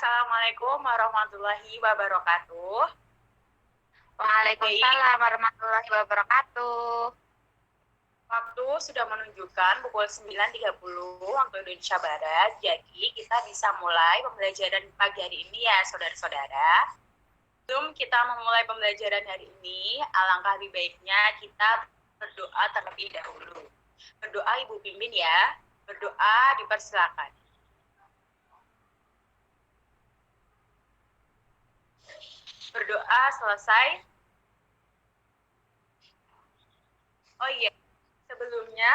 Assalamualaikum warahmatullahi wabarakatuh. Baik, Waalaikumsalam warahmatullahi wabarakatuh. waktu sudah menunjukkan pukul 9.30 waktu Indonesia Barat. Jadi kita bisa mulai pembelajaran pagi hari ini ya saudara-saudara. Sebelum kita memulai pembelajaran hari ini, alangkah lebih baiknya kita berdoa terlebih dahulu. Berdoa Ibu pimpin ya. Berdoa dipersilakan. Berdoa selesai. Oh iya, sebelumnya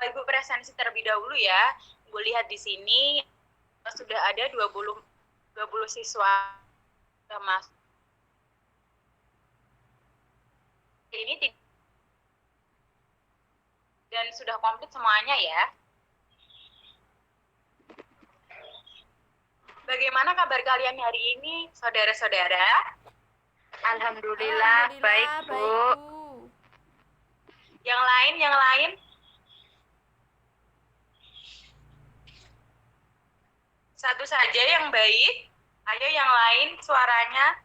Ibu presensi terlebih dahulu ya. Ibu lihat di sini sudah ada 20 siswa yang masuk. Ini dan sudah komplit semuanya ya. Bagaimana kabar kalian hari ini, saudara-saudara? Alhamdulillah, baik, Bu. Yang lain? Satu saja yang baik. Ayo yang lain suaranya.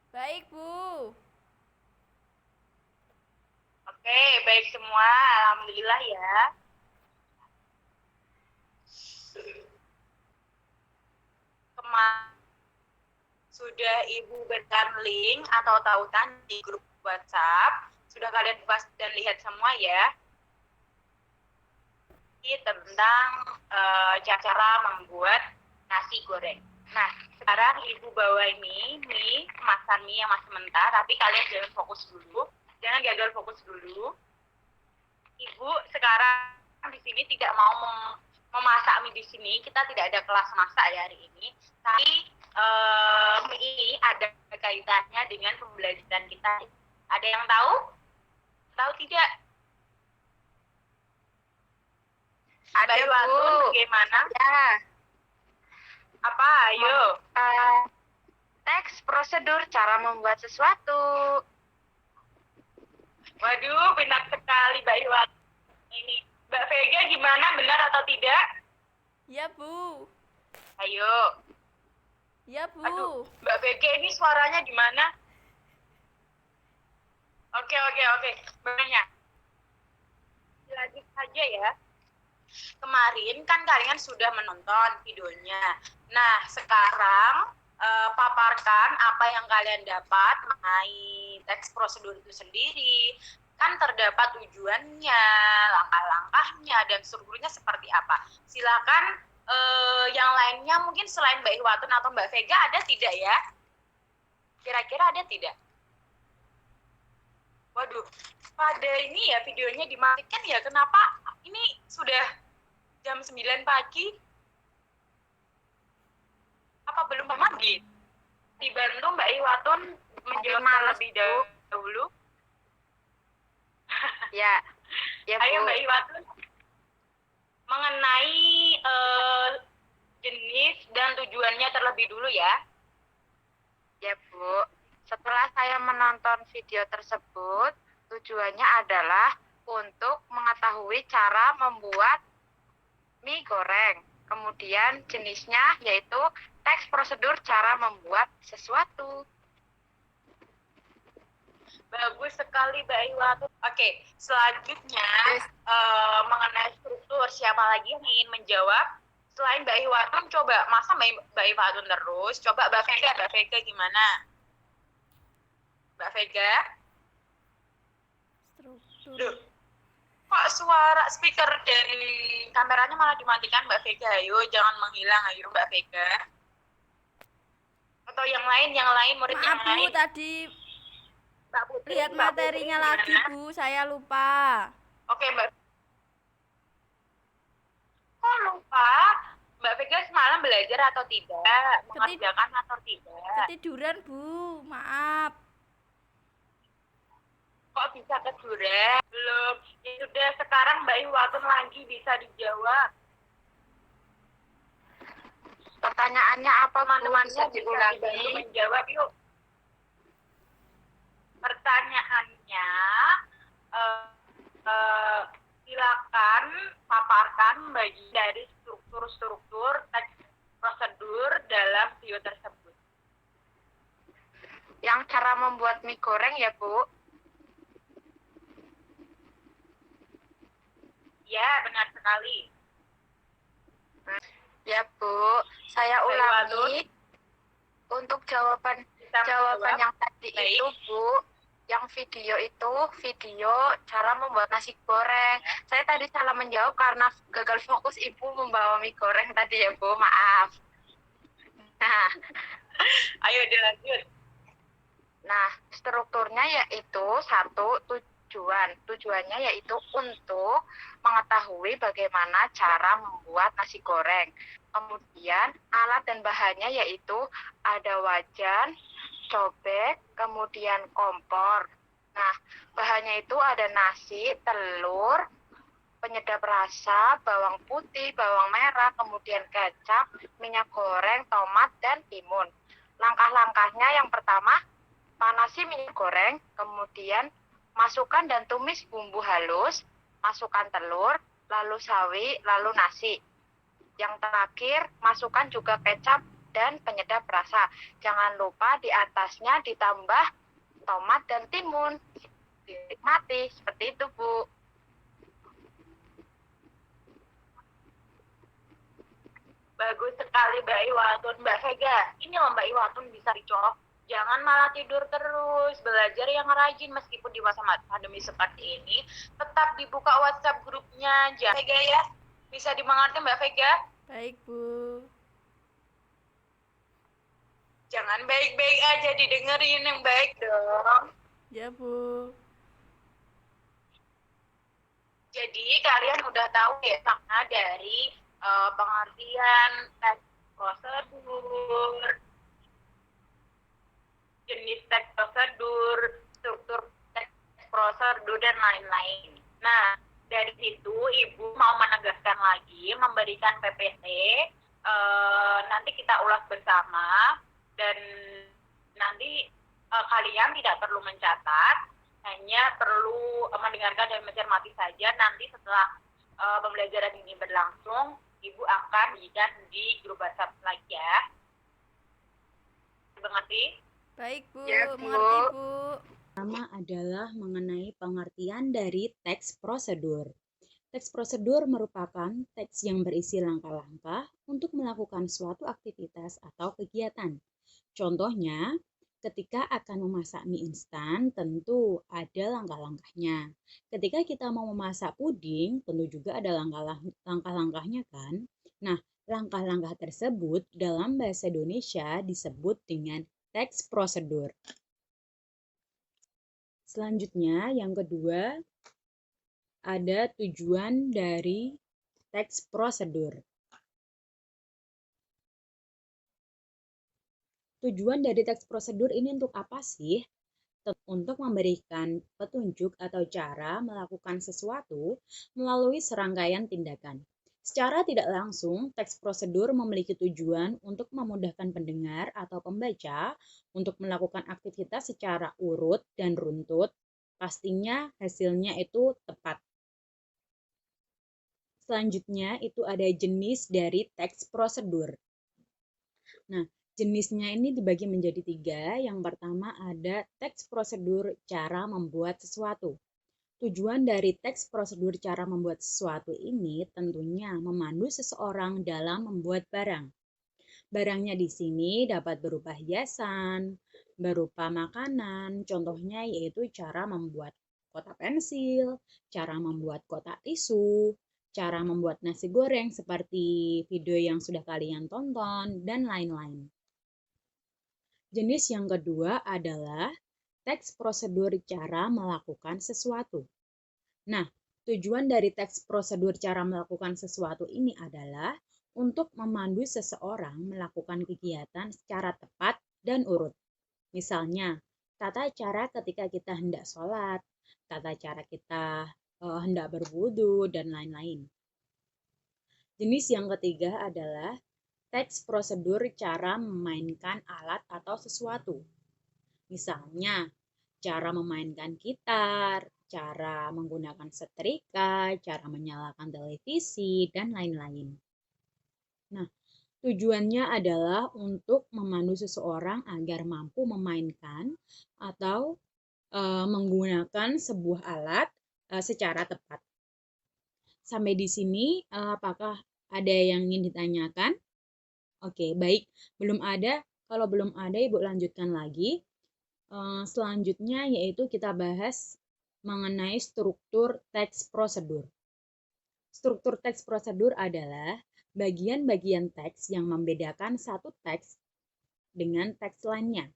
Baik, Bu. Oke, baik semua. Alhamdulillah ya. Kemarin sudah Ibu berikan link atau tautan di grup WhatsApp. Sudah kalian buka dan lihat semua ya. Ini tentang cara membuat nasi goreng. Nah, sekarang Ibu bawa ini mie, kemasan mie yang masih mentah, tapi kalian jangan fokus dulu. Jangan gagal fokus dulu. Ibu sekarang di sini tidak mau memasak mie di sini. Kita tidak ada kelas masak ya hari ini. Tapi mie ini ada kaitannya dengan pembelajaran kita. Ada yang tahu? Tahu tidak? Ada, Bu. Bagaimana? Ya. Apa? Ayo. Teks prosedur cara membuat sesuatu. Waduh, benar sekali Mbak Iwan. Ini Mbak Vega gimana? Benar atau tidak? Ya, Bu. Ayo. Ya, Bu. Aduh, Mbak Vega ini suaranya gimana? Oke. Banyak. Lanjut saja ya. Kemarin kan kalian sudah menonton videonya. Nah, sekarang paparkan apa yang kalian dapat mengenai teks prosedur itu sendiri. Kan terdapat tujuannya, langkah-langkahnya, dan strukturnya seperti apa. Silakan yang lainnya mungkin selain Mbak Iwatun atau Mbak Vega ada tidak ya? Kira-kira ada tidak? Waduh, pada ini ya videonya dimatikan ya. Kenapa? Ini sudah jam 9 pagi. Apa belum mandi? Dibantu Mbak Iwatun menjawab terlebih dahulu. Ya. Ya, Bu. Ayo Mbak Iwatun. Mengenai jenis dan tujuannya terlebih dulu ya. Ya, Bu. Setelah saya menonton video tersebut, tujuannya adalah untuk mengetahui cara membuat mie goreng. Kemudian jenisnya yaitu teks prosedur cara membuat sesuatu. Bagus sekali Mbak Iwatun. Oke, selanjutnya mengenai struktur, siapa lagi yang ingin menjawab? Selain Mbak Iwatun, coba masa Mbak Iwatun terus? Coba Mbak Vega gimana? Mbak Vega? Struktur. Loh, kok suara speaker dan kameranya malah dimatikan Mbak Vega? Ayo, jangan menghilang, ayo Mbak Vega. Atau yang lain murid yang Maaf, Bu, lain. tadi Mbak Putri, lihat Mbak materinya Putri, lagi, gimana? Bu. Saya lupa. Oke, Mbak. Kok lupa? Mbak Vega semalam belajar atau tidak? Mengerjakan atau tidak? Ketiduran, Bu. Maaf. Kok bisa ketiduran? Belum. Ya sudah, sekarang Mbak Iwatun lagi bisa dijawab. Pertanyaannya apa, Teman-teman bisa diulangi? dibantu menjawab yuk. Pertanyaannya, silakan paparkan bagi dari struktur teks mie goreng ya, Bu? Ya, benar sekali. Ya, Bu. Saya Mbak ulangi untuk jawaban Bisa menjawab? yang tadi Baik. itu, Bu. Yang video cara membuat nasi goreng. Saya tadi salah menjawab karena gagal fokus Ibu membawa mie goreng tadi ya, Bu. Maaf. Nah, Ayo dilanjut. Nah, strukturnya yaitu satu, tujuan. Tujuannya yaitu untuk mengetahui bagaimana cara membuat nasi goreng. Kemudian alat dan bahannya yaitu ada wajan, cobek, kemudian kompor. Nah, bahannya itu ada nasi, telur, penyedap rasa, bawang putih, bawang merah, kemudian kecap, minyak goreng, tomat, dan timun. Langkah-langkahnya yang pertama, panasi minyak goreng, kemudian masukkan dan tumis bumbu halus, masukkan telur, lalu sawi, lalu nasi. Yang terakhir, masukkan juga kecap dan penyedap rasa. Jangan lupa di atasnya ditambah tomat dan timun. Dinikmati, seperti itu, Bu. Bagus sekali Mbak Iwatun. Mbak Vega, ini loh Mbak Iwatun bisa dicolok. Jangan malah tidur terus, belajar yang rajin meskipun di masa pandemi seperti ini. Tetap dibuka WhatsApp grupnya. Mbak Vega ya, bisa dimengerti Mbak Vega? Baik, Bu. Jangan baik-baik aja, didengerin yang baik dong. Ya, Bu. Jadi kalian udah tahu ya makna dari pengertian teks prosedur, jenis teks prosedur, struktur teks prosedur, dan lain-lain. Nah, dari situ Ibu mau menegaskan lagi, memberikan PPT, nanti kita ulas bersama, dan nanti kalian tidak perlu mencatat, hanya perlu mendengarkan dan mencermati saja. Nanti setelah pembelajaran ini berlangsung, Ibu akan berikan di grup WhatsApp lagi ya. Mengerti? Baik, Bu. Ya, Bu. Mengerti, Bu. Pertama adalah mengenai pengertian dari teks prosedur. Teks prosedur merupakan teks yang berisi langkah-langkah untuk melakukan suatu aktivitas atau kegiatan. Contohnya, ketika akan memasak mie instan, tentu ada langkah-langkahnya. Ketika kita mau memasak puding, tentu juga ada langkah-langkahnya kan? Nah, langkah-langkah tersebut dalam bahasa Indonesia disebut dengan teks prosedur. Selanjutnya, yang kedua, ada tujuan dari teks prosedur. Tujuan dari teks prosedur ini untuk apa sih? Untuk memberikan petunjuk atau cara melakukan sesuatu melalui serangkaian tindakan. Secara tidak langsung, teks prosedur memiliki tujuan untuk memudahkan pendengar atau pembaca untuk melakukan aktivitas secara urut dan runtut. Pastinya hasilnya itu tepat. Selanjutnya itu ada jenis dari teks prosedur. Nah, jenisnya ini dibagi menjadi 3. Yang pertama ada teks prosedur cara membuat sesuatu. Tujuan dari teks prosedur cara membuat sesuatu ini tentunya memandu seseorang dalam membuat barang. Barangnya di sini dapat berupa hiasan, berupa makanan, contohnya yaitu cara membuat kotak pensil, cara membuat kotak tisu, cara membuat nasi goreng seperti video yang sudah kalian tonton, dan lain-lain. Jenis yang kedua adalah teks prosedur cara melakukan sesuatu. Nah, tujuan dari teks prosedur cara melakukan sesuatu ini adalah untuk memandu seseorang melakukan kegiatan secara tepat dan urut. Misalnya, tata cara ketika kita hendak sholat, tata cara kita hendak berwudu, dan lain-lain. Jenis yang ketiga adalah teks prosedur cara memainkan alat atau sesuatu. Misalnya, cara memainkan gitar, cara menggunakan setrika, cara menyalakan televisi, dan lain-lain. Nah, Tujuannya adalah untuk memandu seseorang agar mampu memainkan atau menggunakan sebuah alat secara tepat. Sampai di sini, apakah ada yang ingin ditanyakan? Oke, baik. Belum ada. Kalau belum ada, Ibu lanjutkan lagi. Selanjutnya yaitu kita bahas mengenai struktur teks prosedur. Struktur teks prosedur adalah bagian-bagian teks yang membedakan satu teks dengan teks lainnya.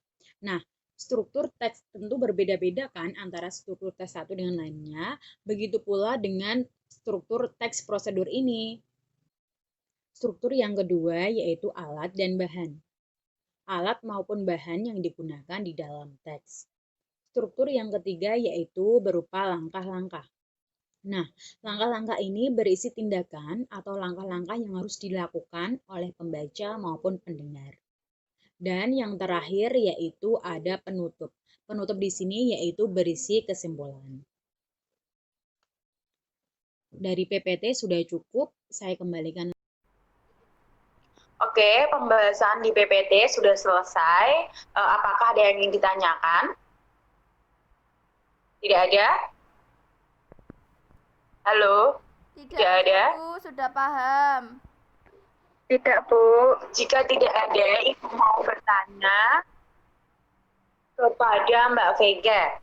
Nah, struktur teks tentu berbeda-beda kan antara struktur teks satu dengan lainnya, begitu pula dengan struktur teks prosedur ini. Struktur yang kedua yaitu alat dan bahan. Alat maupun bahan yang digunakan di dalam teks. Struktur yang ketiga yaitu berupa langkah-langkah. Nah, langkah-langkah ini berisi tindakan atau langkah-langkah yang harus dilakukan oleh pembaca maupun pendengar. Dan yang terakhir yaitu ada penutup. Penutup di sini yaitu berisi kesimpulan. Dari PPT sudah cukup, saya kembalikan. Oke, pembahasan di PPT sudah selesai. Apakah ada yang ingin ditanyakan? Tidak ada? Halo? Tidak ada? Bu, sudah paham. Tidak, Bu. Jika tidak ada, Ibu mau bertanya kepada Mbak Vega.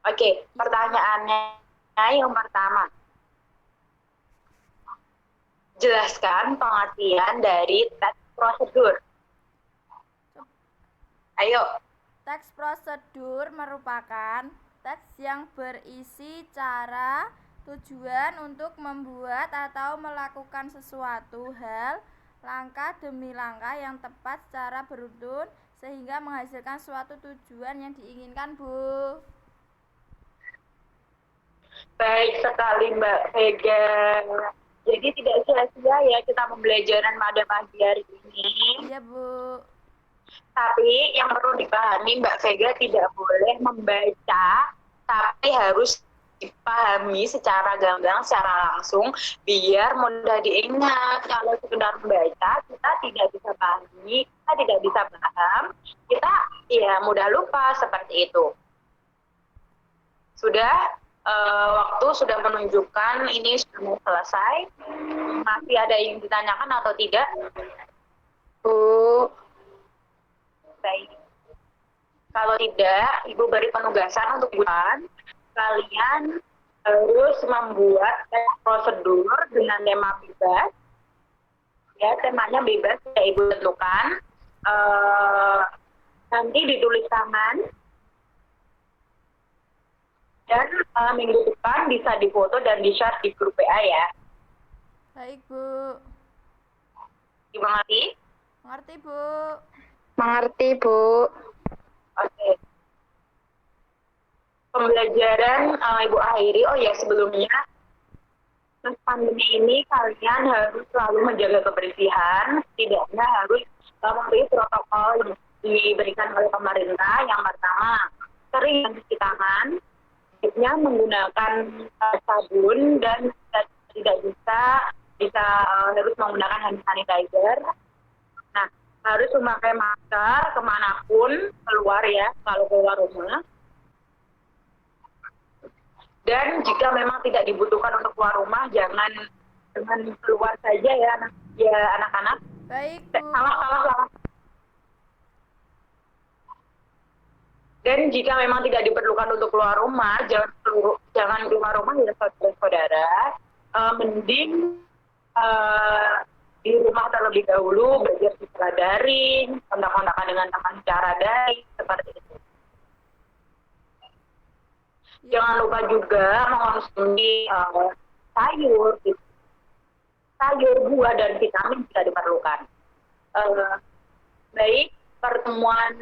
Oke, pertanyaannya yang pertama. Jelaskan pengertian dari teks prosedur. Ayo. Teks prosedur merupakan teks yang berisi cara, tujuan untuk membuat atau melakukan sesuatu hal, langkah demi langkah yang tepat secara beruntun sehingga menghasilkan suatu tujuan yang diinginkan, Bu. Baik sekali Mbak Vega. Jadi tidak sia-sia ya kita pembelajaran pada pagi hari ini. Iya, Bu. Tapi yang perlu dipahami Mbak Vega tidak boleh membaca, tapi harus dipahami secara gamblang, secara langsung, biar mudah diingat. Kalau sekedar membaca, kita tidak bisa pahami, kita tidak bisa paham, kita ya mudah lupa seperti itu. Sudah? Waktu sudah menunjukkan ini sudah mau selesai. Masih ada yang ditanyakan atau tidak? Bu. Baik. Kalau tidak, Ibu beri penugasan untuk bulan. Kalian harus membuat prosedur dengan tema bebas. Ya, temanya bebas ya Ibu tentukan. Nanti ditulis tangan. Dan minggu depan bisa difoto dan di-share di grup WA ya. Baik, Bu. Dimengerti? Mengerti, Bu. Mengerti, Bu. Oke. Pembelajaran Ibu akhiri. Oh ya, sebelumnya pandemi ini kalian harus selalu menjaga kebersihan. Setidaknya harus mematuhi protokol yang diberikan oleh pemerintah. Yang pertama, sering mencuci tangan. Menggunakan sabun dan tidak bisa harus menggunakan hand sanitizer. Nah, harus memakai masker kemanapun keluar ya, kalau keluar rumah. Dan jika memang tidak dibutuhkan untuk keluar rumah, jangan keluar saja ya anak-anak. Baik, Bu. Salah. Dan jika memang tidak diperlukan untuk keluar rumah, jangan keluar rumah ya saudara-saudara. Mending di rumah terlebih dahulu, belajar secara daring, kontak-kontakan dengan teman secara daring, seperti itu. Jangan lupa juga mengonsumsi sayur, buah, dan vitamin jika diperlukan. Baik. Pertemuan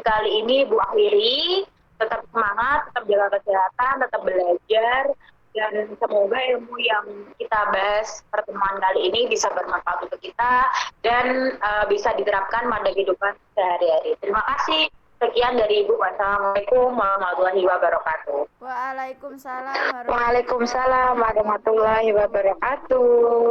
kali ini Bu akhiri, tetap semangat, tetap jaga kesehatan, tetap belajar, dan semoga ilmu yang kita bahas pertemuan kali ini bisa bermanfaat untuk kita dan bisa diterapkan pada kehidupan sehari-hari. Terima kasih. Sekian dari Ibu. Wassalamualaikum warahmatullahi wabarakatuh. Waalaikumsalam Waalaikumsalam warahmatullahi wabarakatuh.